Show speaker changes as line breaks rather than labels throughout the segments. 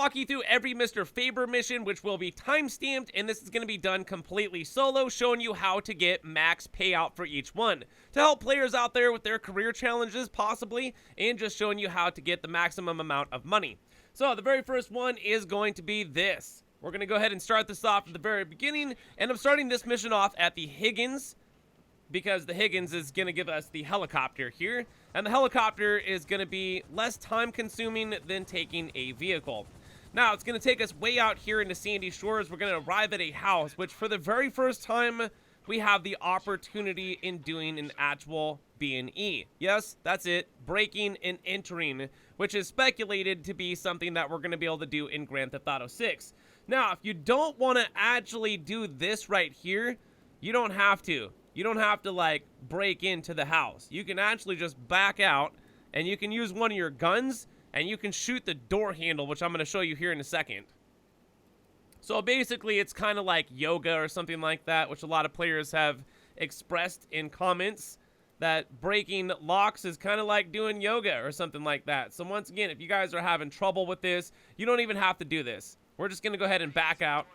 walk you through every Mr. Faber mission, which will be time-stamped, and this is going to be done completely solo, showing you how to get max payout for each one, to help players out there with their career challenges, possibly, and just showing you how to get the maximum amount of money. So the very first one is going to be this. We're going to go ahead and start this off at the very beginning, and I'm starting this mission off at the Higgins, because the Higgins is going to give us the helicopter here, and the helicopter is going to be less time consuming than taking a vehicle. Now, it's going to take us way out here into Sandy Shores. We're going to arrive at a house, which for the very first time, we have the opportunity in doing an actual B&E. Yes, that's it, breaking and entering, which is speculated to be something that we're going to be able to do in Grand Theft Auto 6. Now, if you don't want to actually do this right here, you don't have to. You don't have to, like, break into the house. You can actually just back out, and you can use one of your guns, and you can shoot the door handle, which I'm going to show you here in a second. So basically, it's kind of like yoga or something like that, which a lot of players have expressed in comments, that breaking locks is kind of like doing yoga or something like that. So once again, if you guys are having trouble with this, you don't even have to do this. We're just going to go ahead and back out.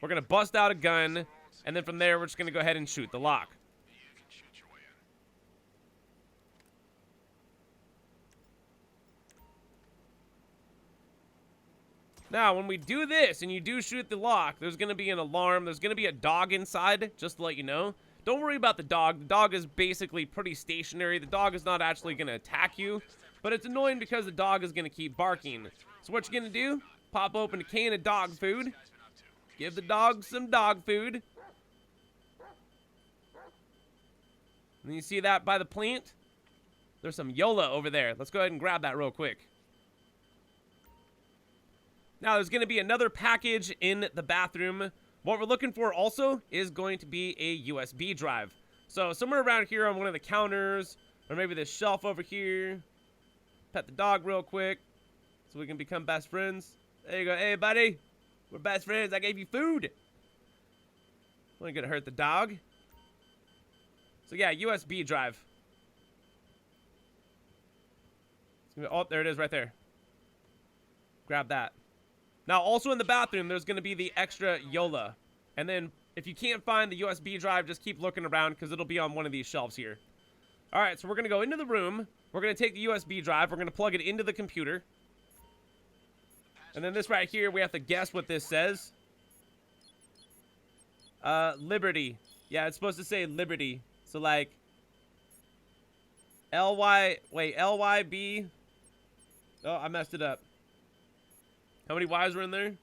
We're going to bust out a gun, and then from there, we're just going to go ahead and shoot the lock. Now, when we do this and you do shoot the lock, there's going to be an alarm. There's going to be a dog inside, just to let you know. Don't worry about the dog. The dog is basically pretty stationary. The dog is not actually going to attack you, but it's annoying because the dog is going to keep barking. So what you're going to do, pop open a can of dog food. Give the dog some dog food. And you see that by the plant? There's some Yola over there. Let's go ahead and grab that real quick. Now, there's going to be another package in the bathroom. What we're looking for also is going to be a USB drive. So somewhere around here on one of the counters, or maybe this shelf over here. Pet the dog real quick so we can become best friends. There you go. Hey, buddy. We're best friends. I gave you food. Wasn't going to hurt the dog. So yeah, USB drive. Oh, there it is right there. Grab that. Now, also in the bathroom, there's going to be the extra Yola. And then, if you can't find the USB drive, just keep looking around, because it'll be on one of these shelves here. Alright, so we're going to go into the room. We're going to take the USB drive. We're going to plug it into the computer. And then this right here, we have to guess what this says. Liberty. Yeah, it's supposed to say Liberty. So, like, L-Y-B. Oh, I messed it up. How many Y's were in there?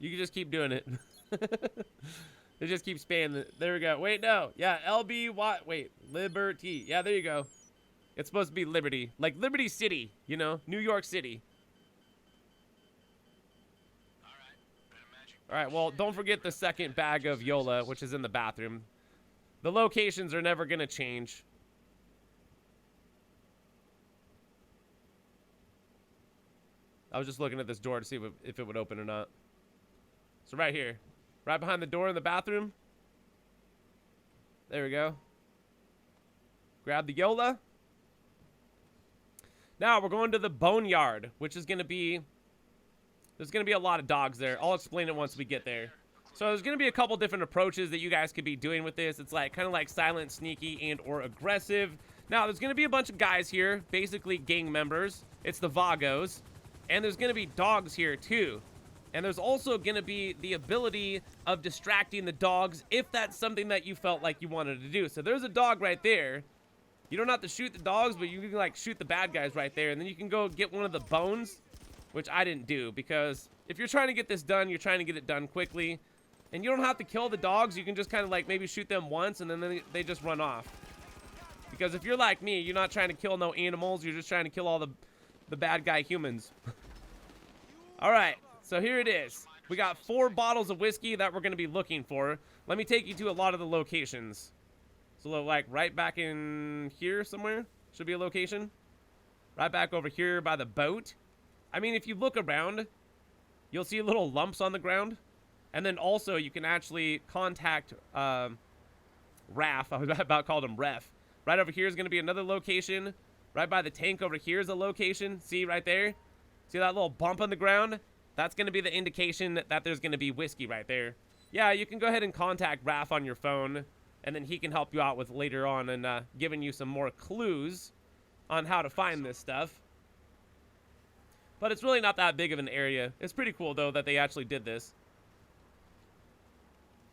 You can just keep doing it. They just keep spamming it. There we go. Wait, no. Yeah, L-B-Y. Wait, Liberty. Yeah, there you go. It's supposed to be Liberty. Like Liberty City, you know? New York City. Alright, well, don't forget the second bag of Yola, which is in the bathroom. The locations are never going to change. I was just looking at this door to see if it would open or not. So right here. Right behind the door in the bathroom. There we go. Grab the Yola. Now we're going to the boneyard, which is going to be... There's going to be a lot of dogs there. I'll explain it once we get there. So there's going to be a couple different approaches that you guys could be doing with this. It's like kind of like silent, sneaky, and or aggressive. Now there's going to be a bunch of guys here. Basically gang members. It's the Vagos. And there's going to be dogs here, too. And there's also going to be the ability of distracting the dogs if that's something that you felt like you wanted to do. So there's a dog right there. You don't have to shoot the dogs, but you can, like, shoot the bad guys right there. And then you can go get one of the bones, which I didn't do. Because if you're trying to get this done, you're trying to get it done quickly. And you don't have to kill the dogs. You can just kind of, like, maybe shoot them once, and then they just run off. Because if you're like me, you're not trying to kill no animals. You're just trying to kill all the bad guy humans. Alright, so here it is. We got 4 bottles of whiskey that we're going to be looking for. Let me take you to a lot of the locations. So, like, right back in here somewhere should be a location. Right back over here by the boat. I mean, if you look around, you'll see little lumps on the ground. And then also, you can actually contact Raph. I was about to call him Ref. Right over here is going to be another location. Right by the tank over here is a location. See right there? See that little bump on the ground? That's going to be the indication that there's going to be whiskey right there. Yeah, you can go ahead and contact Raph on your phone, and then he can help you out with later on and giving you some more clues on how to find this stuff. But it's really not that big of an area. It's pretty cool, though, that they actually did this.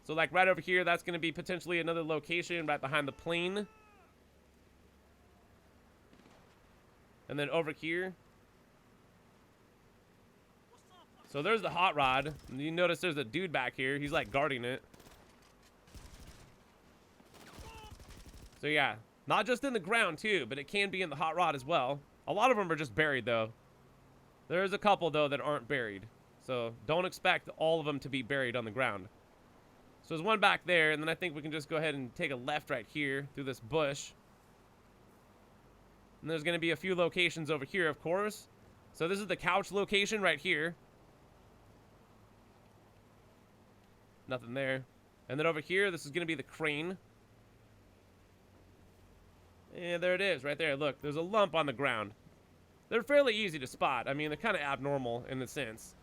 So, like, right over here, that's going to be potentially another location right behind the plane. And then over here. So, there's the hot rod. And you notice there's a dude back here. He's, like, guarding it. So, yeah. Not just in the ground, too, but it can be in the hot rod as well. A lot of them are just buried, though. There's a couple, though, that aren't buried. So don't expect all of them to be buried on the ground. So there's one back there, and then I think we can just go ahead and take a left right here through this bush. And there's going to be a few locations over here, of course. So this is the couch location right here. Nothing there. And then over here, this is going to be the crane. And there it is, right there. Look, there's a lump on the ground. They're fairly easy to spot. I mean, they're kind of abnormal in a sense,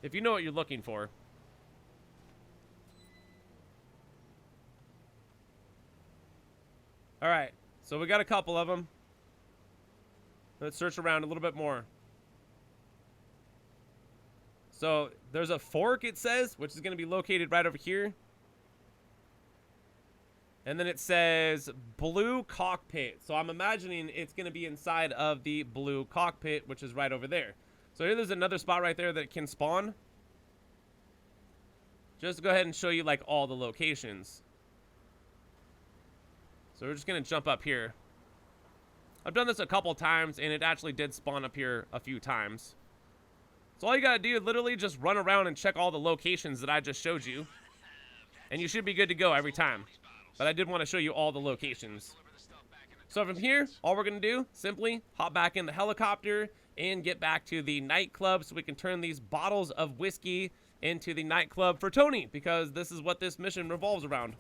if you know what you're looking for. All right, so we got a couple of them. Let's search around a little bit more. So there's a fork, it says, which is going to be located right over here. And then it says blue cockpit. So I'm imagining it's going to be inside of the blue cockpit, which is right over there. So here there's another spot right there that it can spawn. Just to go ahead and show you like all the locations. So we're just going to jump up here. I've done this a couple times and it actually did spawn up here a few times. So all you got to do is literally just run around and check all the locations that I just showed you. And you should be good to go every time. But I did want to show you all the locations. So from here, all we're going to do, simply hop back in the helicopter and get back to the nightclub so we can turn these bottles of whiskey into the nightclub for Tony, because this is what this mission revolves around.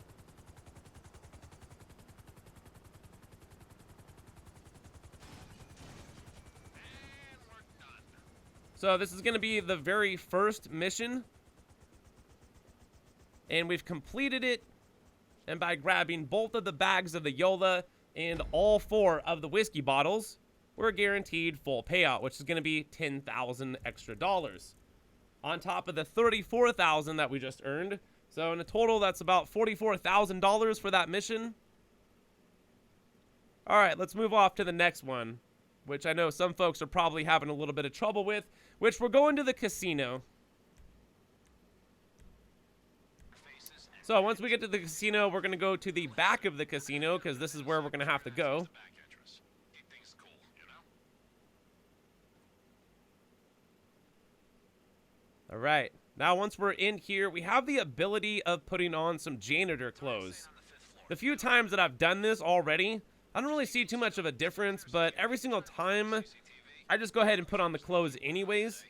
So this is going to be the very first mission. And we've completed it. And by grabbing both of the bags of the Yola and all 4 of the whiskey bottles, we're guaranteed full payout, which is going to be $10,000 extra dollars. On top of the $34,000 that we just earned. So in a total, that's about $44,000 for that mission. All right, let's move off to the next one, which I know some folks are probably having a little bit of trouble with, which we're going to the casino. So once we get to the casino, we're going to go to the back of the casino because this is where we're going to have to go. All right. Now, once we're in here, we have the ability of putting on some janitor clothes. The few times that I've done this already, I don't really see too much of a difference, but every single time, I just go ahead and put on the clothes anyways.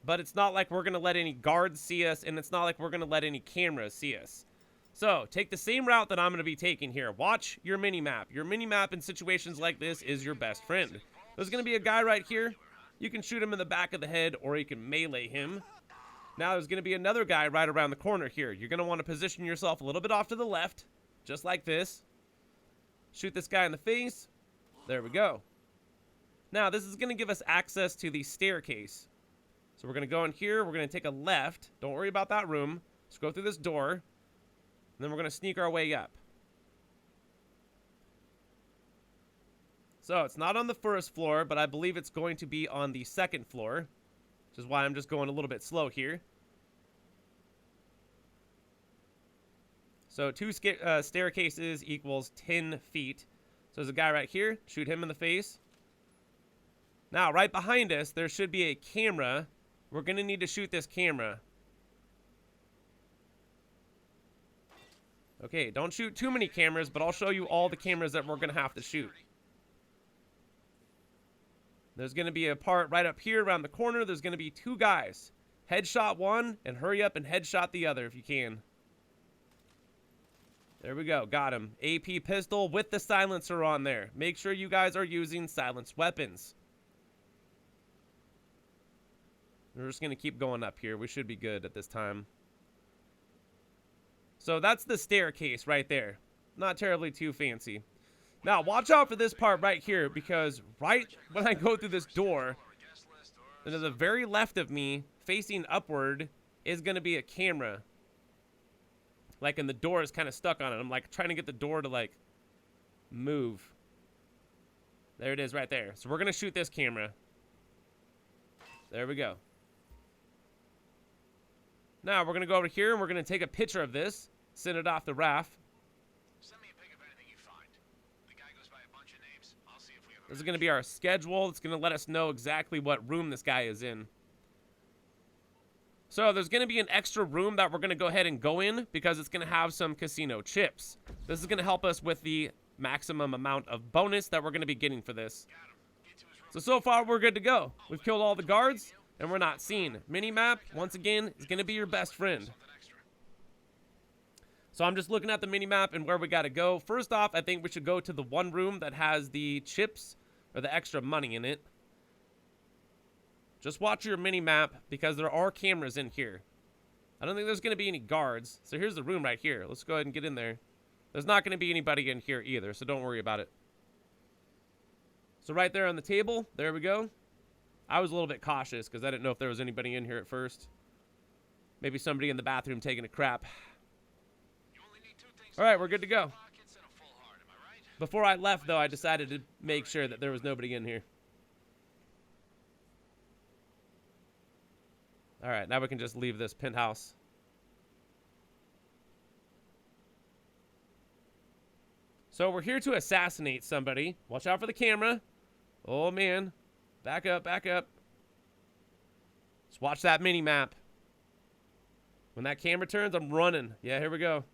But it's not like we're going to let any guards see us, and it's not like we're going to let any cameras see us. So, take the same route that I'm going to be taking here. Watch your mini-map. Your mini-map in situations like this is your best friend. There's going to be a guy right here. You can shoot him in the back of the head, or you can melee him. Now, there's going to be another guy right around the corner here. You're going to want to position yourself a little bit off to the left, just like this. Shoot this guy in the face. There we go. Now, this is going to give us access to the staircase. So we're going to go in here, we're going to take a left. Don't worry about that room. Just go through this door. And then we're going to sneak our way up. So it's not on the first floor, but I believe it's going to be on the second floor. Which is why I'm just going a little bit slow here. So 2 staircases equals 10 feet. So there's a guy right here. Shoot him in the face. Now, right behind us, there should be a camera. We're going to need to shoot this camera. Okay, don't shoot too many cameras, but I'll show you all the cameras that we're going to have to shoot. There's going to be a part right up here around the corner. There's going to be 2 guys. Headshot one and hurry up and headshot the other if you can. There we go. Got him. AP pistol with the silencer on there. Make sure you guys are using silenced weapons. We're just going to keep going up here. We should be good at this time. So that's the staircase right there. Not terribly too fancy. Now, watch out for this part right here, because right when I go through this door, to the very left of me, facing upward, is going to be a camera. Like, and the door is kind of stuck on it. I'm, like, trying to get the door to, like, move. There it is right there. So we're going to shoot this camera. There we go. Now, we're going to go over here, and we're going to take a picture of this. Send it off the raft.
Send me a pic of anything you find. The guy goes by a bunch of names. I'll see if we have.
This is going to be our schedule. It's going to let us know exactly what room this guy is in. So there's going to be an extra room that we're going to go ahead and go in because it's going to have some casino chips. This is going to help us with the maximum amount of bonus that we're going to be getting for this. So far, we're good to go. We've killed all the guards, and we're not seen. Minimap, once again, is going to be your best friend. So I'm just looking at the minimap and where we got to go. First off, I think we should go to the one room that has the chips or the extra money in it. Just watch your minimap because there are cameras in here. I don't think there's going to be any guards. So here's the room right here. Let's go ahead and get in there. There's not going to be anybody in here either, so don't worry about it. So right there on the table, there we go. I was a little bit cautious because I didn't know if there was anybody in here at first. Maybe somebody in the bathroom taking a crap. All right, we're good to go. Before I left, though, I decided to make sure that there was nobody in here. All right, now we can just leave this penthouse. So we're here to assassinate somebody. Watch out for the camera. Oh, man. Back up, back up. Just watch that mini-map. When that camera turns, I'm running. Yeah, here we go.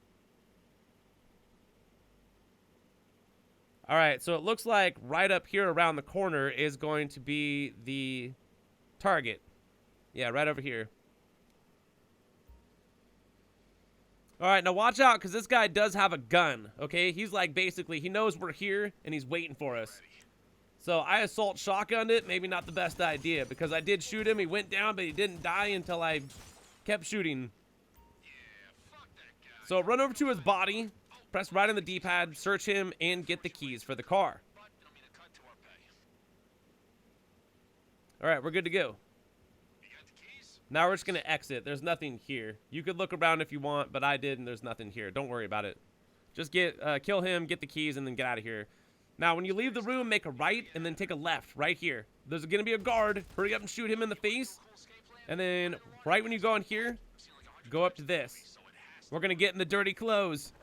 All right, so it looks like right up here around the corner is going to be the target. Yeah, right over here. All right, now watch out because this guy does have a gun, okay? He's like basically, he knows we're here and he's waiting for us. So I assault shotgunned it, maybe not the best idea because I did shoot him. He went down, but he didn't die until I kept shooting. So run over to his body. Press right on the D-pad, search him, and get the keys for the car. All right, we're good to go. Now we're just going to exit. There's nothing here. You could look around if you want, but I did, and there's nothing here. Don't worry about it. Just kill him, get the keys, and then get out of here. Now, when you leave the room, make a right, and then take a left right here. There's going to be a guard. Hurry up and shoot him in the face. And then right when you go in here, go up to this. We're going to get in the dirty clothes.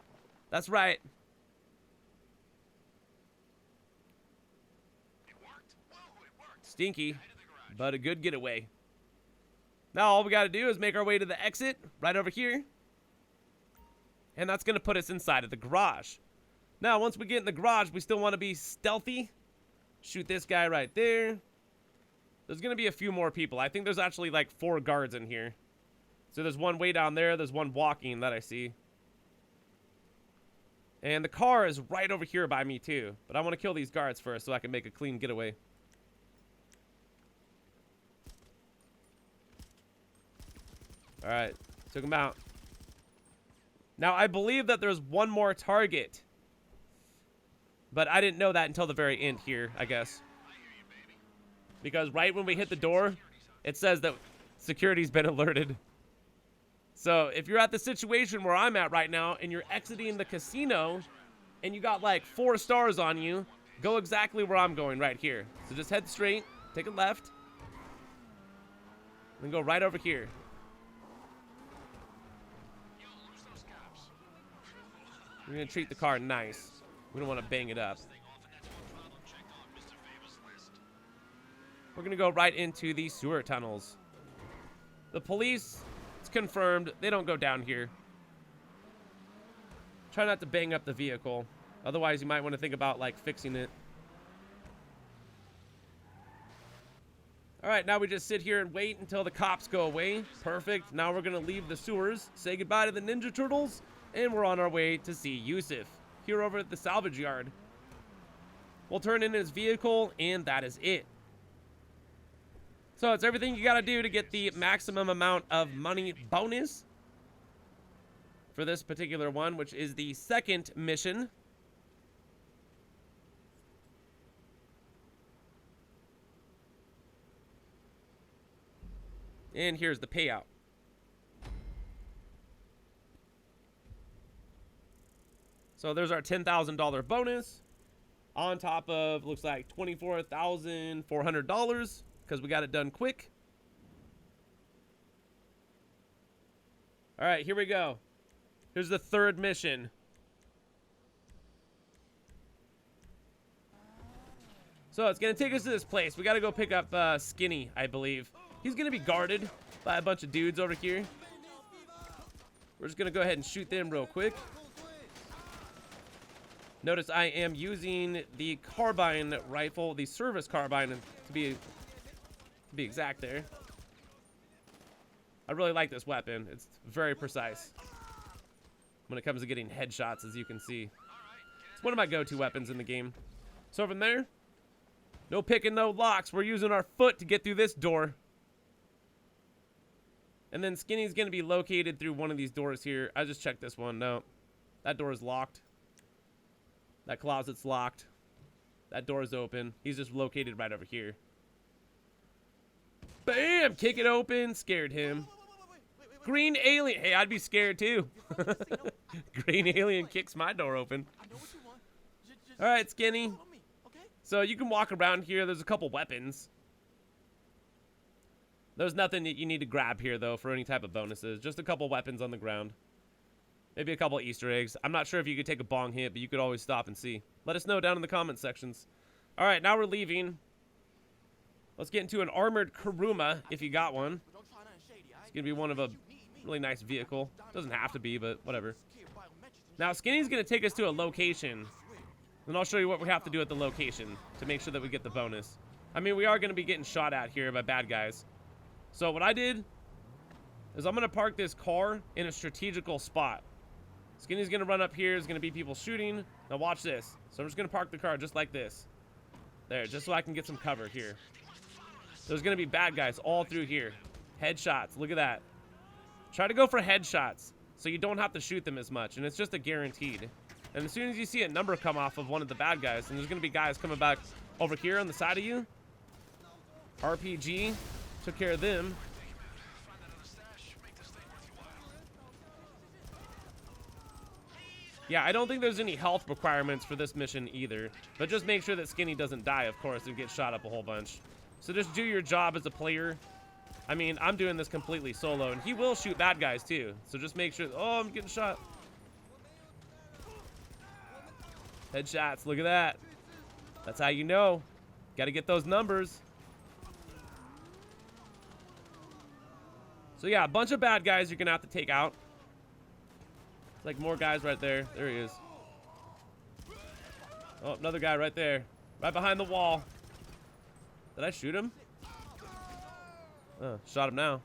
That's right. Stinky, but a good getaway. Now all we got to do is make our way to the exit right over here. And that's going to put us inside of the garage. Now, once we get in the garage, we still want to be stealthy. Shoot this guy right there. There's going to be a few more people. I think there's actually like 4 guards in here. So there's one way down there. There's one walking that I see. And the car is right over here by me too. But I want to kill these guards first so I can make a clean getaway. Alright, took him out. Now I believe that there's one more target. But I didn't know that until the very end here, I guess. Because right when we hit the door, it says that security's been alerted. So if you're at the situation where I'm at right now and you're exiting the casino and you got like 4 stars on you, go exactly where I'm going right here. So just head straight, take a left, and go right over here. We're going to treat the car nice. We don't want to bang it up. We're going to go right into the sewer tunnels. The police... It's confirmed. They don't go down here. Try not to bang up the vehicle. Otherwise, you might want to think about, like, fixing it. All right, now we just sit here and wait until the cops go away. Perfect. Now we're going to leave the sewers, say goodbye to the Ninja Turtles, And we're on our way to see Yusuf here over at the salvage yard. We'll turn in his vehicle, and that is it. So it's everything you gotta do to get the maximum amount of money bonus for this particular one, which is the second mission. And here's the payout. So there's our $10,000 bonus on top of, looks like $24,400 because we got it done quick. All right, here we go. Here's the third mission. So it's going to take us to this place. We got to go pick up Skinny, I believe. He's going to be guarded by a bunch of dudes over here. We're just going to go ahead and shoot them real quick. Notice I am using the carbine rifle, the service carbine to be exact there. I really like this weapon. It's very precise when it comes to getting headshots, as you can see. It's one of my go-to weapons in the game. So from there, no picking, no locks. We're using our foot to get through this door. And then Skinny's going to be located through one of these doors here. I just checked this one. No, that door is locked. That closet's locked. That door is open. He's just located right over here. Bam! Kick it open. Scared him. Green alien. Hey, I'd be scared too. Green alien kicks my door open. All right, Skinny. So you can walk around here. There's a couple weapons. There's nothing that you need to grab here, though, for any type of bonuses. Just a couple weapons on the ground. Maybe a couple Easter eggs. I'm not sure if you could take a bong hit, but you could always stop and see. Let us know down in the comment sections. All right, now we're leaving. Let's get into an armored Kuruma, if you got one. It's going to be one of a really nice vehicle. Doesn't have to be, but whatever. Now, Skinny's going to take us to a location. And I'll show you what we have to do at the location to make sure that we get the bonus. I mean, we are going to be getting shot at here by bad guys. So what I did is I'm going to park this car in a strategical spot. Skinny's going to run up here. There's going to be people shooting. Now watch this. So I'm just going to park the car just like this. There, just so I can get some cover here. There's going to be bad guys all through here. Headshots. Look at that. Try to go for headshots so you don't have to shoot them as much. And it's just a guaranteed. And as soon as you see a number come off of one of the bad guys, and there's going to be guys coming back over here on the side of you. RPG took care of them. Yeah, I don't think there's any health requirements for this mission either. But just make sure that Skinny doesn't die, of course, and get shot up a whole bunch. So just do your job as a player. I mean, I'm doing this completely solo, and he will shoot bad guys too. So just make sure. Oh, I'm getting shot. Headshots, look at that. That's how you know. Got to get those numbers. So yeah, a bunch of bad guys you're going to have to take out. It's like more guys right there. There he is. Oh, another guy right there. Right behind the wall. Did I shoot him? Oh, shot him now.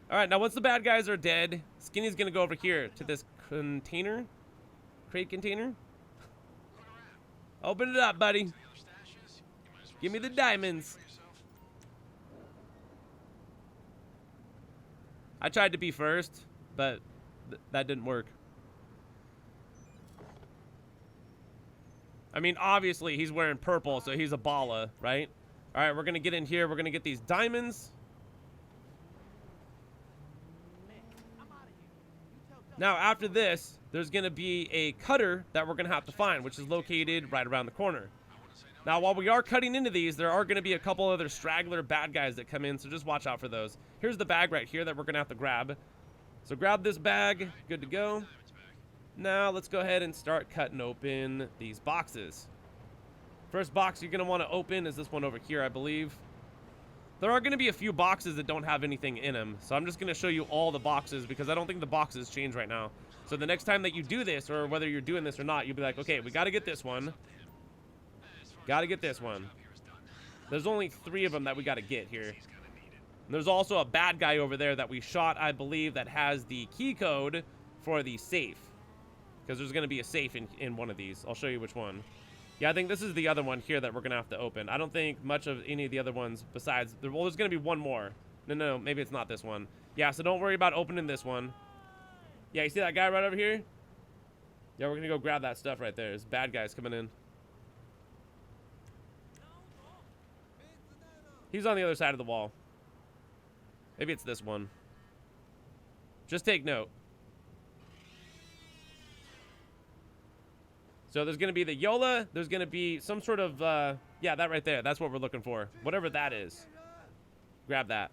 Alright, now once the bad guys are dead, Skinny's going to go over here to this container. Crate container. Open it up, buddy. Give me the diamonds. I tried to be first, but that didn't work. I mean, obviously, he's wearing purple, so he's a bala, right? All right, we're going to get in here. We're going to get these diamonds. Now, after this, there's going to be a cutter that we're going to have to find, which is located right around the corner. Now, while we are cutting into these, there are going to be a couple other straggler bad guys that come in, so just watch out for those. Here's the bag right here that we're going to have to grab. So grab this bag. Good to go. Now, let's go ahead and start cutting open these boxes. First box you're going to want to open is this one over here, I believe. There are going to be a few boxes that don't have anything in them, so I'm just going to show you all the boxes because I don't think the boxes change right now. So the next time that you do this, or whether you're doing this or not, you'll be like, okay, we got to get this one. Got to get this one. There's only 3 of them that we got to get here. And there's also a bad guy over there that we shot, I believe, that has the key code for the safe. Because there's going to be a safe in one of these. I'll show you which one. Yeah, I think this is the other one here that we're going to have to open. I don't think much of any of the other ones besides... Well, there's going to be one more. No, maybe it's not this one. Yeah, so don't worry about opening this one. Yeah, you see that guy right over here? Yeah, we're going to go grab that stuff right there. There's bad guys coming in. He's on the other side of the wall. Maybe it's this one. Just take note. So there's going to be the Yola. There's going to be some sort of, yeah, that right there. That's what we're looking for. Whatever that is. Grab that.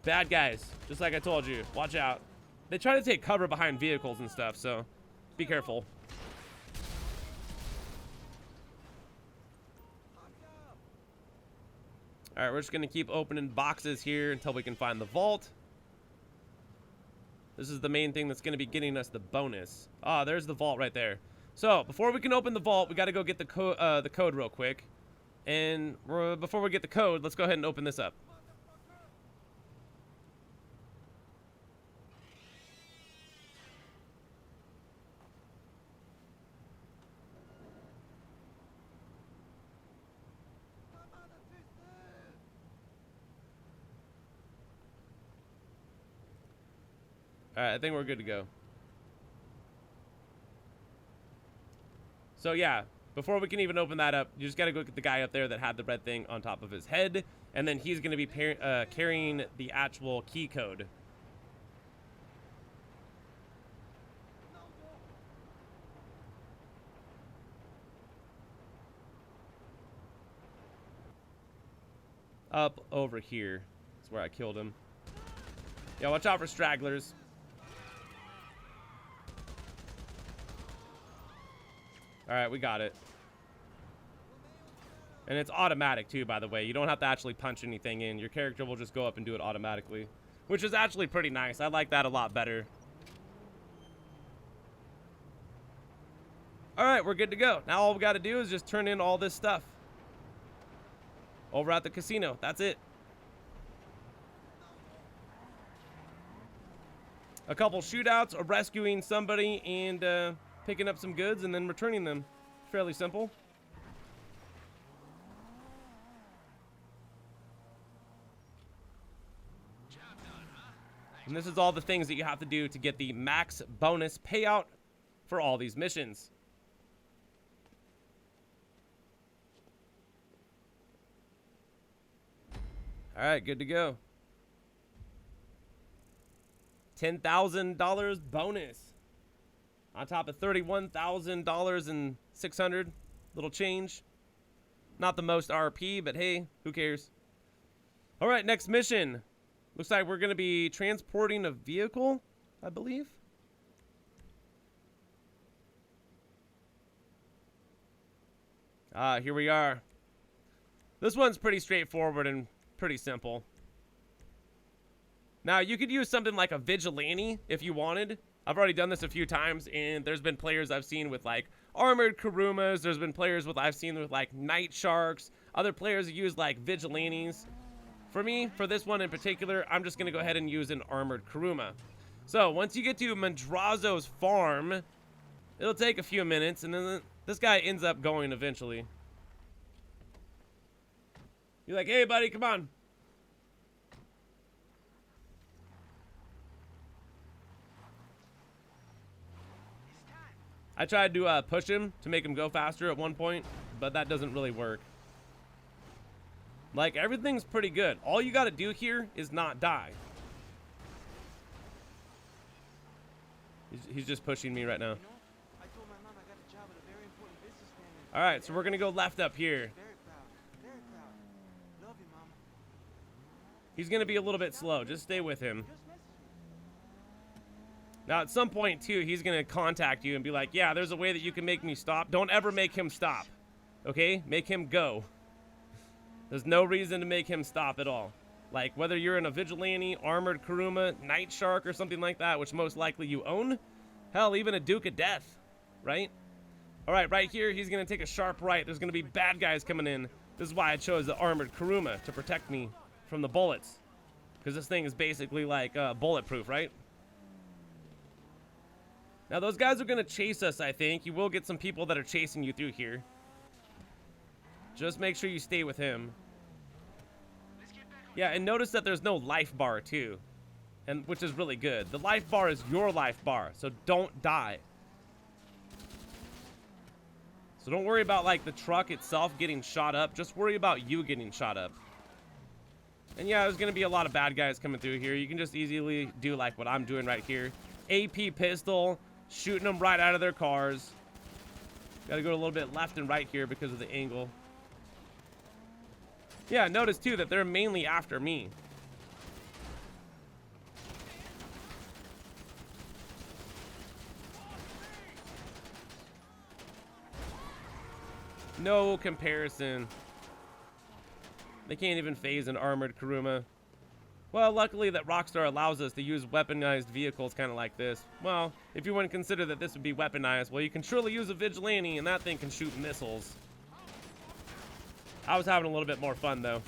Bad guys. Just like I told you. Watch out. They try to take cover behind vehicles and stuff, so be careful. All right, we're just going to keep opening boxes here until we can find the vault. This is the main thing that's going to be getting us the bonus. Ah, there's the vault right there. So, before we can open the vault, we got to go get the code real quick. And before we get the code, let's go ahead and open this up. All right, I think we're good to go. So yeah, before we can even open that up, you just got to go get the guy up there that had the red thing on top of his head, and then he's going to be carrying the actual key code. Up over here. That's where I killed him. Yeah, watch out for stragglers. All right, we got it. And it's automatic too, by the way. You don't have to actually punch anything in. Your character will just go up and do it automatically, which is actually pretty nice. I like that a lot better. All right, we're good to go. Now all we got to do is just turn in all this stuff over at the casino. That's it. A couple shootouts, or rescuing somebody, and picking up some goods and then returning them. Fairly simple. And this is all the things that you have to do to get the max bonus payout for all these missions. All right, good to go. $10,000 bonus on top of $31,000 and 600 little change. Not the most RP, but hey, who cares? All right, next mission. Looks like we're going to be transporting a vehicle, I believe. Here we are. This one's pretty straightforward and pretty simple. Now, you could use something like a vigilante if you wanted. I've already done this a few times, and there's been players I've seen with, like, armored Kurumas. There's been players I've seen with, like, night sharks. Other players use, like, vigilantes. For me, for this one in particular, I'm just going to go ahead and use an armored Kuruma. So, once you get to Madrazo's farm, it'll take a few minutes, and then this guy ends up going eventually. You're like, hey, buddy, come on. I tried to push him to make him go faster at one point, but that doesn't really work. Like, everything's pretty good. All you gotta do here is not die. He's just pushing me right now. Alright, so we're gonna go left up here. He's gonna be a little bit slow. Just stay with him. Now, at some point, too, he's going to contact you and be like, yeah, there's a way that you can make me stop. Don't ever make him stop. Okay? Make him go. There's no reason to make him stop at all. Like, whether you're in a vigilante, armored Kuruma, night shark, or something like that, which most likely you own. Hell, even a Duke of Death. Right? Alright, right here, he's going to take a sharp right. There's going to be bad guys coming in. This is why I chose the armored Kuruma, to protect me from the bullets. Because this thing is basically like bulletproof, right? Now, those guys are going to chase us, I think. You will get some people that are chasing you through here. Just make sure you stay with him. Yeah, and notice that there's no life bar, too. And which is really good. The life bar is your life bar, so don't die. So don't worry about, like, the truck itself getting shot up. Just worry about you getting shot up. And yeah, there's going to be a lot of bad guys coming through here. You can just easily do, like, what I'm doing right here. AP pistol, shooting them right out of their cars. Got to go a little bit left and right here because of the angle. Yeah, notice, too, that they're mainly after me. No comparison. They can't even phase an armored Kuruma. Well, luckily that Rockstar allows us to use weaponized vehicles kind of like this. Well, if you wouldn't consider that this would be weaponized, well, you can surely use a Vigilante, and that thing can shoot missiles. I was having a little bit more fun, though.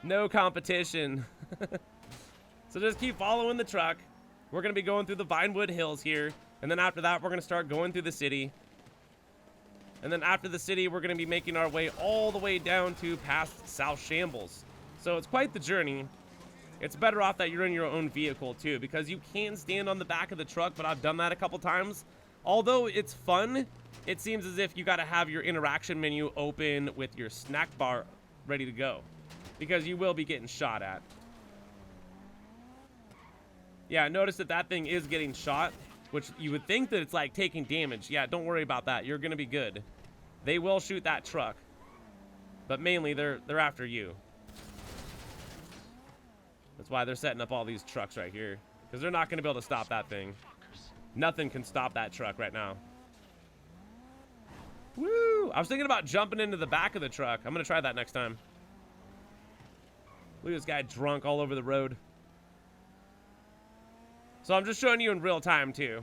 No competition. So just keep following the truck. We're going to be going through the Vinewood Hills here. And then after that, we're going to start going through the city. And then after the city, we're going to be making our way all the way down to past South Shambles. So it's quite the journey. It's better off that you're in your own vehicle, too, because you can stand on the back of the truck, but I've done that a couple times. Although it's fun, it seems as if you got to have your interaction menu open with your snack bar ready to go, because you will be getting shot at. Yeah, notice that that thing is getting shot, which you would think that it's like taking damage. Yeah, don't worry about that. You're going to be good. They will shoot that truck, but mainly they're after you. That's why they're setting up all these trucks right here, because they're not going to be able to stop that thing. Nothing can stop that truck right now. Woo! I was thinking about jumping into the back of the truck. I'm going to try that next time. Look at this guy drunk all over the road. So I'm just showing you in real time, too,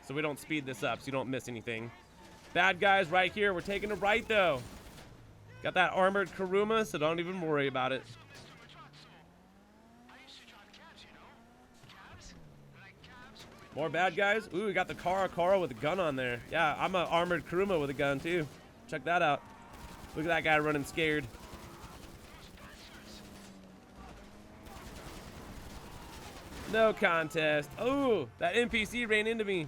so we don't speed this up so you don't miss anything. Bad guys right here. We're taking a right, though. Got that armored Kuruma, so don't even worry about it. More bad guys. Ooh, we got the Kara with a gun on there. Yeah, I'm an armored Kuruma with a gun, too. Check that out. Look at that guy running scared. No contest. Oh, that NPC ran into me.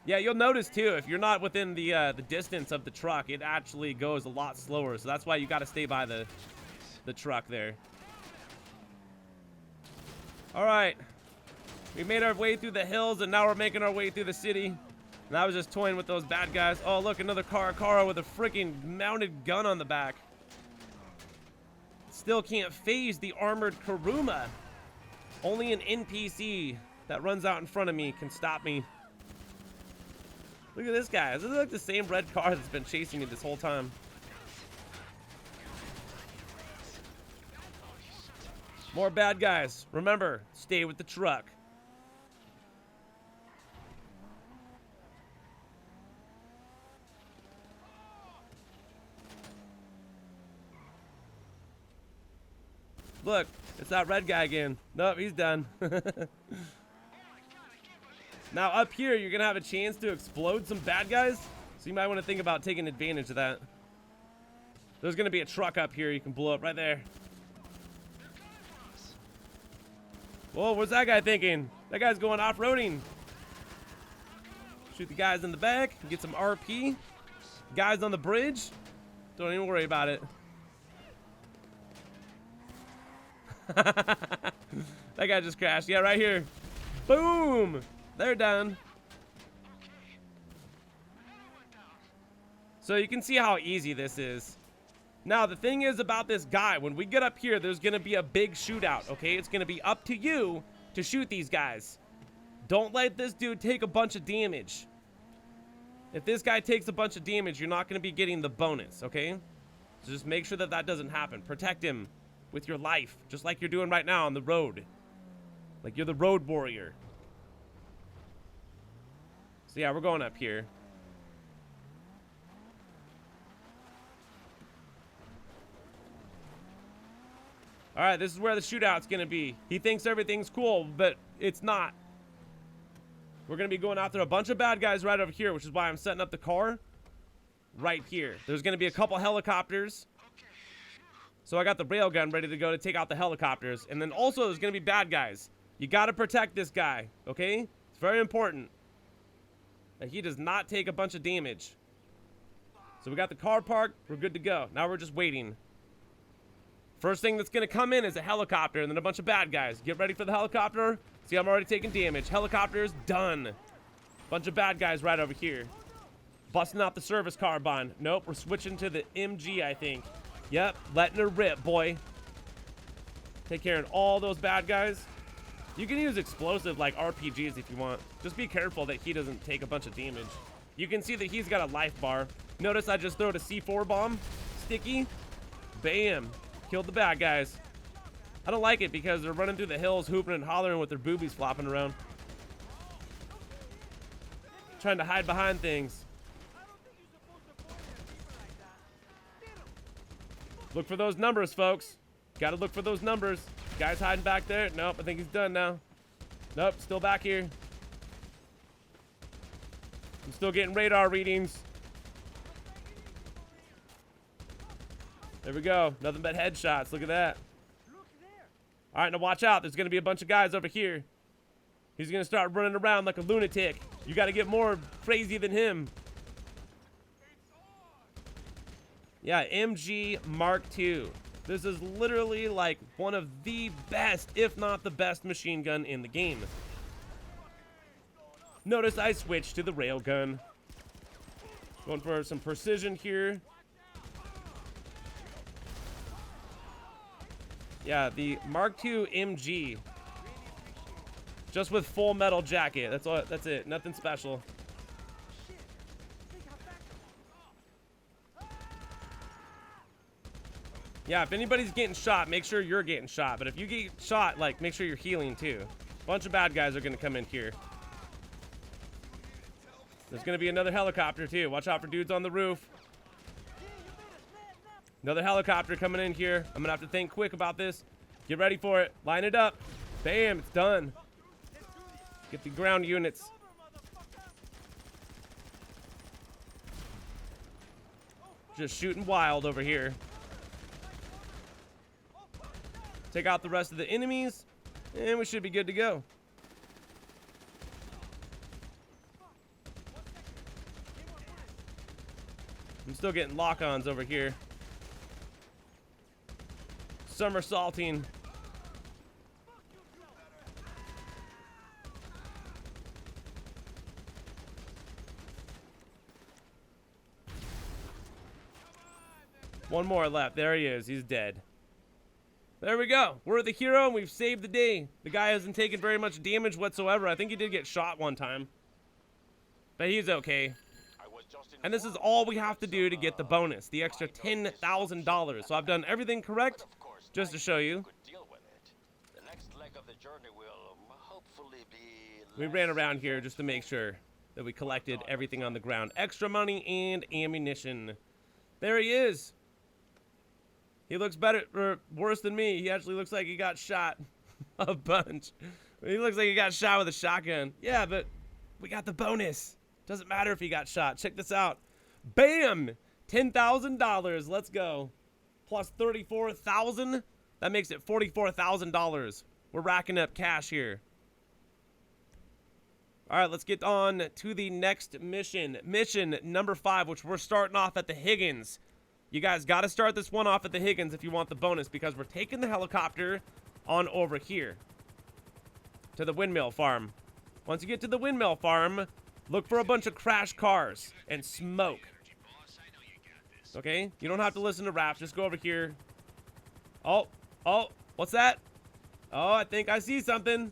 Yeah, you'll notice too, if you're not within the distance of the truck, it actually goes a lot slower. So that's why you got to stay by the truck there. All right, we made our way through the hills, and now we're making our way through the city. And I was just toying with those bad guys. Oh, look, another Kara with a freaking mounted gun on the back. Still can't phase the armored Kuruma. Only an NPC that runs out in front of me can stop me. Look at this guy. This is like the same red car that's been chasing me this whole time. More bad guys. Remember, stay with the truck. Look, it's that red guy again. Nope, he's done. Now up here, you're gonna have a chance to explode some bad guys, so you might want to think about taking advantage of that. There's gonna be a truck up here you can blow up right there. Whoa, what's that guy thinking? That guy's going off-roading. Shoot the guys in the back, get some RP. Guys on the bridge, don't even worry about it. That guy just crashed. Yeah, right here. Boom! They're done. So you can see how easy this is. Now, the thing is about this guy, when we get up here, there's going to be a big shootout, okay? It's going to be up to you to shoot these guys. Don't let this dude take a bunch of damage. If this guy takes a bunch of damage, you're not going to be getting the bonus, okay? So just make sure that that doesn't happen. Protect him with your life, just like you're doing right now on the road. Like you're the road warrior. So yeah, we're going up here. All right, this is where the shootout's gonna be. He thinks everything's cool, but it's not. We're gonna be going after a bunch of bad guys right over here, which is why I'm setting up the car right here. There's gonna be a couple helicopters. So I got the railgun ready to go to take out the helicopters. And then also there's gonna be bad guys. You gotta protect this guy, okay? It's very important that he does not take a bunch of damage. So we got the car parked, we're good to go. Now we're just waiting. First thing that's gonna come in is a helicopter and then a bunch of bad guys. Get ready for the helicopter. See, I'm already taking damage. Helicopter's done. Bunch of bad guys right over here. Busting out the service carbine. Nope, we're switching to the MG, I think. Yep, letting her rip, boy. Take care of all those bad guys. You can use explosive like RPGs if you want. Just be careful that he doesn't take a bunch of damage. You can see that he's got a life bar. Notice I just threw a C4 bomb. Sticky. Bam. Killed the bad guys. I don't like it because they're running through the hills, hooping and hollering with their boobies flopping around. Trying to hide behind things. Look for those numbers, folks. Gotta look for those numbers. Guy's hiding back there. Nope, I think he's done now. Nope, still back here. I'm still getting radar readings. There we go. Nothing but headshots. Look at that. All right, now watch out. There's going to be a bunch of guys over here. He's going to start running around like a lunatic. You got to get more crazy than him. Yeah, MG Mark II. This is literally like one of the best, if not the best machine gun in the game. Notice I switched to the railgun. Going for some precision here. Yeah, the Mark II MG. Just with full metal jacket. That's all. That's it. Nothing special. Yeah, if anybody's getting shot, make sure you're getting shot. But if you get shot, like, make sure you're healing too. Bunch of bad guys are gonna come in here. There's gonna be another helicopter too. Watch out for dudes on the roof. Another helicopter coming in here. I'm gonna have to think quick about this. Get ready for it. Line it up. Bam, it's done. Get the ground units. Just shooting wild over here. Take out the rest of the enemies, and we should be good to go. I'm still getting lock-ons over here. Somersaulting. One more left. There he is. He's dead. There we go. We're the hero and we've saved the day. The guy hasn't taken very much damage whatsoever. I think he did get shot one time, but he's okay. And this is all we have to do to get the bonus, the extra $10,000. So I've done everything correct just to show you. We ran around here just to make sure that we collected everything on the ground. Extra money and ammunition. There he is. He looks better or worse than me. He actually looks like he got shot a bunch. He looks like he got shot with a shotgun. Yeah, but we got the bonus. Doesn't matter if he got shot. Check this out. Bam! $10,000. Let's go. Plus 34,000. That makes it $44,000. We're racking up cash here. All right, let's get on to the next mission. Mission number 5, which we're starting off at the Higgins. You guys got to start this one off at the Higgins if you want the bonus, because we're taking the helicopter on over here to the windmill farm. Once you get to the windmill farm, look for a bunch of crashed cars and smoke. Okay? You don't have to listen to raps. Just go over here. Oh, what's that? Oh, I think I see something.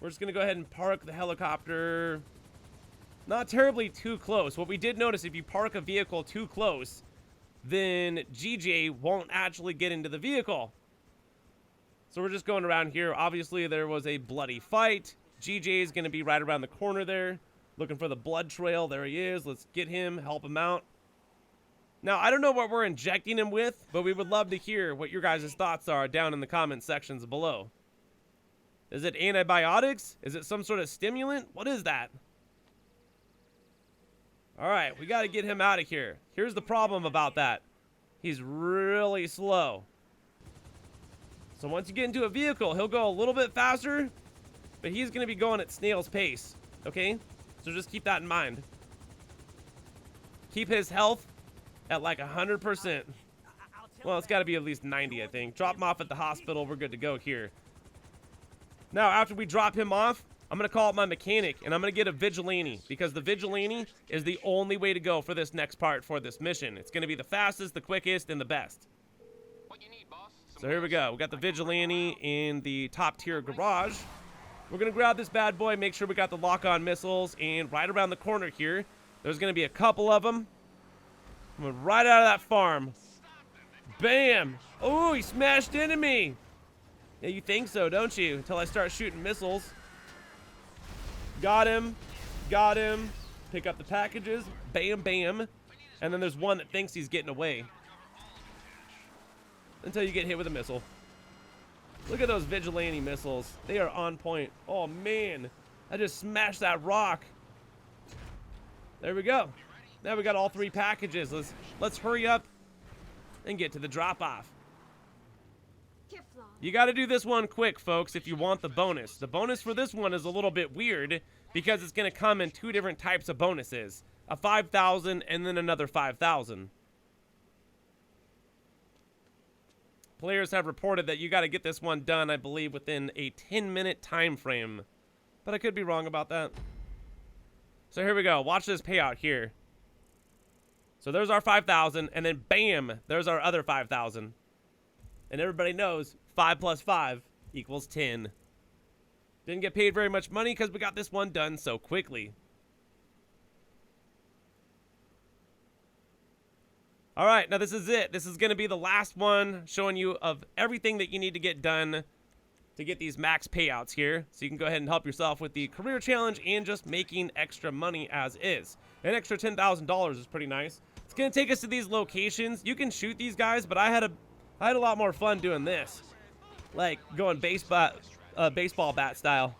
We're just going to go ahead and park the helicopter. Not terribly too close. What we did notice, if you park a vehicle too close, then GJ won't actually get into the vehicle. So we're just going around here. Obviously, there was a bloody fight. GJ is going to be right around the corner there, looking for the blood trail. There he is. Let's get him, help him out. Now, I don't know what we're injecting him with, but we would love to hear what your guys' thoughts are down in the comment sections below. Is it antibiotics? Is it some sort of stimulant? What is that? All right, we got to get him out of here. Here's the problem about that. He's really slow. So once you get into a vehicle, he'll go a little bit faster, but he's going to be going at snail's pace, okay? So just keep that in mind. Keep his health at like 100%. Well, it's got to be at least 90, I think. Drop him off at the hospital. We're good to go here. Now, after we drop him off, I'm going to call up my mechanic, and I'm going to get a vigilante, because the vigilante is the only way to go for this next part for this mission. It's going to be the fastest, the quickest, and the best.
What you need, boss?
So here we go. We got the vigilante in the top tier garage. We're going to grab this bad boy, make sure we got the lock-on missiles, and right around the corner here, there's going to be a couple of them. Coming right out of that farm. Bam! Oh, he smashed into me. Yeah, you think so, don't you? Until I start shooting missiles. Got him. Got him. Pick up the packages. Bam, bam. And then there's one that thinks he's getting away. Until you get hit with a missile. Look at those vigilante missiles. They are on point. Oh, man. I just smashed that rock. There we go. Now we got all 3 packages. Let's hurry up and get to the drop-off. You got to do this one quick, folks, if you want the bonus. The bonus for this one is a little bit weird because it's going to come in 2 different types of bonuses. A 5,000 and then another 5,000. Players have reported that you got to get this one done, I believe, within a 10-minute time frame. But I could be wrong about that. So here we go. Watch this payout here. So there's our 5,000, and then bam, there's our other 5,000. And everybody knows 5 plus 5 equals 10. Didn't get paid very much money because we got this one done so quickly. All right, now this is it. This is going to be the last one showing you of everything that you need to get done to get these max payouts here. So you can go ahead and help yourself with the career challenge and just making extra money as is. An extra $10,000 is pretty nice. It's going to take us to these locations. You can shoot these guys, but I had a lot more fun doing this. Like going baseball bat style.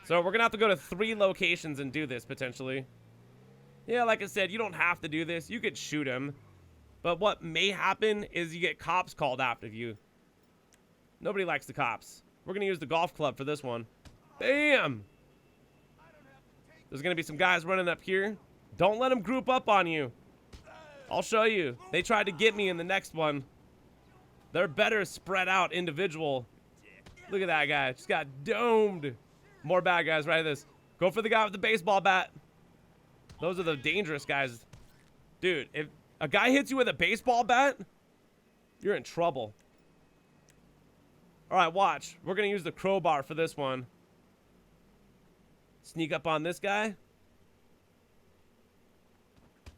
So we're going to have to go to 3 locations and do this potentially. Yeah, like I said, you don't have to do this. You could shoot him. But what may happen is you get cops called after you. Nobody likes the cops. We're going to use the golf club for this one. Bam! There's going to be some guys running up here. Don't let them group up on you. I'll show you. They tried to get me in the next one. They're better spread out individual. Look at that guy. Just got domed. More bad guys right at this. Go for the guy with the baseball bat. Those are the dangerous guys. Dude, if a guy hits you with a baseball bat, you're in trouble. All right, watch. We're going to use the crowbar for this one. Sneak up on this guy.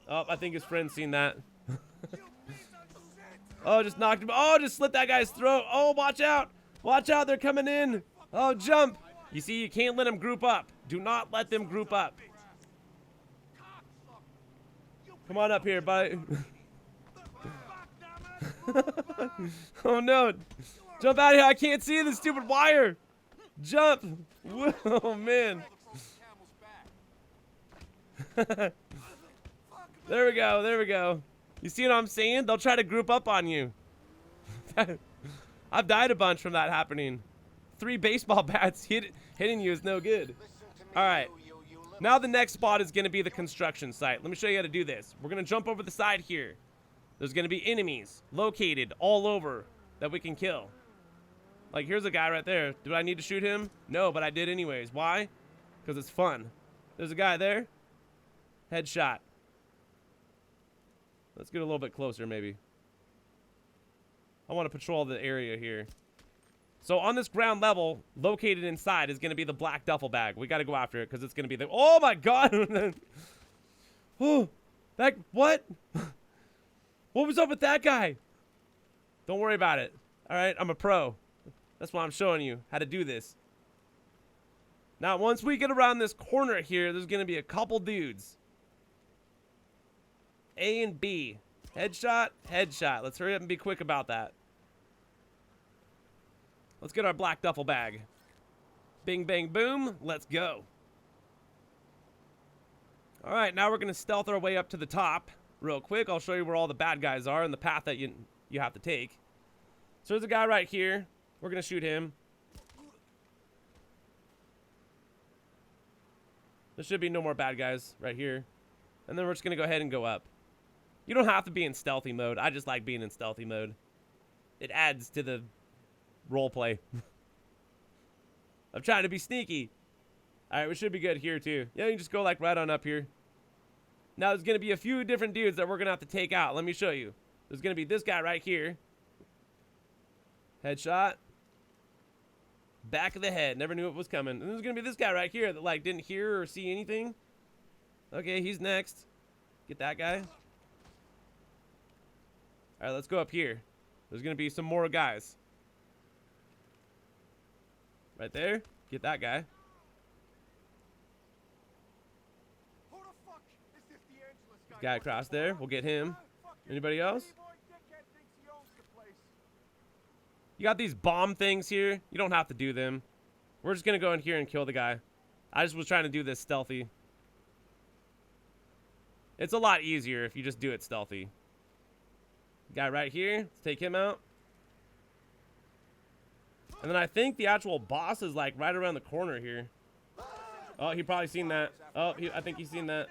Oh, I think his friend's seen that. Oh, just knocked him. Oh, just slit that guy's throat. Oh, watch out. Watch out. They're coming in. Oh, jump. You see, you can't let them group up. Do not let them group up. Come on up here, buddy. Oh, no. Jump out of here. I can't see the stupid wire. Jump. Oh, man. There we go. There we go. You see what I'm saying? They'll try to group up on you. I've died a bunch from that happening. 3 baseball bats hitting you is no good. All right. Now the next spot is going to be the construction site. Let me show you how to do this. We're going to jump over the side here. There's going to be enemies located all over that we can kill. Like, here's a guy right there. Do I need to shoot him? No, but I did anyways. Why? Because it's fun. There's a guy there. Headshot. Let's get a little bit closer, maybe. I want to patrol the area here. So on this ground level, located inside, is going to be the black duffel bag. We got to go after it because it's going to be the... Oh, my God. Oh, that... What? What was up with that guy? Don't worry about it. All right, I'm a pro. That's why I'm showing you how to do this. Now, once we get around this corner here, there's going to be a couple dudes. A and B. Headshot, headshot. Let's hurry up and be quick about that. Let's get our black duffel bag. Bing, bang, boom. Let's go. All right, now we're going to stealth our way up to the top real quick. I'll show you where all the bad guys are and the path that you have to take. So there's a guy right here. We're going to shoot him. There should be no more bad guys right here. And then we're just going to go ahead and go up. You don't have to be in stealthy mode. I just like being in stealthy mode. It adds to the roleplay. I'm trying to be sneaky. Alright, we should be good here too. Yeah, you can just go like right on up here. Now there's going to be a few different dudes that we're going to have to take out. Let me show you. There's going to be this guy right here. Headshot. Back of the head. Never knew it was coming. And there's going to be this guy right here that like didn't hear or see anything. Okay, he's next. Get that guy. Alright, let's go up here. There's going to be some more guys. Right there. Get that guy. Guy across there. We'll get him. Anybody else? You got these bomb things here. You don't have to do them. We're just going to go in here and kill the guy. I just was trying to do this stealthy. It's a lot easier if you just do it stealthy. Guy right here. Let's take him out. And then I think the actual boss is like right around the corner here. Oh, he probably seen that. Oh, I think he's seen that.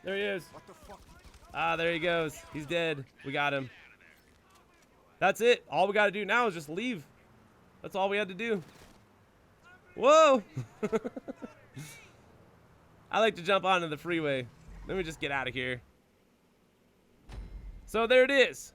There he is. Ah, there he goes. He's dead. We got him. That's it. All we got to do now is just leave. That's all we had to do. Whoa. I like to jump onto the freeway. Let me just get out of here. So there it is.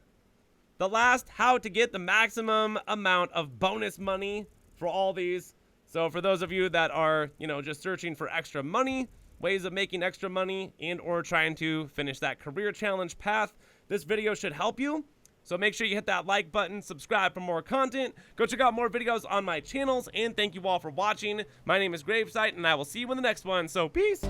The last how to get the maximum amount of bonus money for all these. So for those of you that are, you know, just searching for extra money, ways of making extra money, and or trying to finish that career challenge path, this video should help you. So make sure you hit that like button, subscribe for more content, go check out more videos on my channels, and thank you all for watching. My name is GRAVESIGHT, and I will see you in the next one. So peace.